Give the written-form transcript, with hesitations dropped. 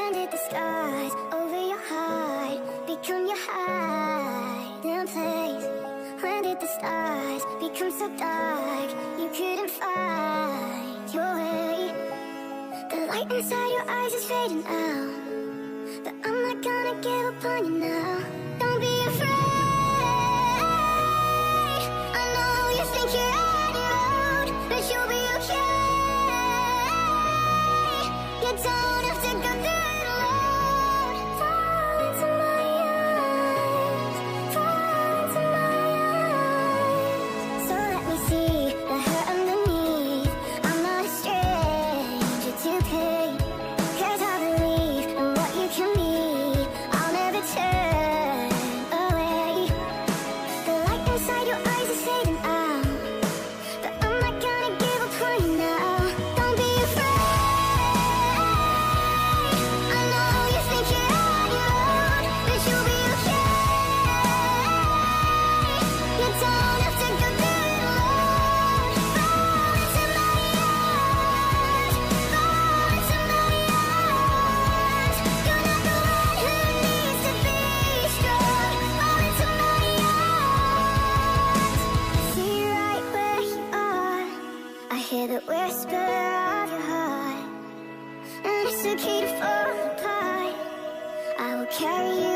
When did the stars over your heart become your hiding place? When did the stars become so dark you couldn't find your way? The light inside your eyes is fading out, but I'm not gonna give up on you now. Don't be afraid. I know you think you're on your own, but you'll be okay. You don't have to go through it alone. Fall into my arms, fall into my arms. So let me see the hurt underneath. I'm not a stranger to pain, 'cause I believe in what you can be. I'll never turn away. The light inside your eyes is fading out, but I'm not gonna give up on you now. Don't be afraid. I know you think you're on your own, but you'll be okay. You don't have to go through it alone. Fall into my arms, fall into my arms. You're not the one who needs to be strong. Fall into my arms. See you right where you are. I hear the whisper of your heart, and it's okay to fall apart. I will carry you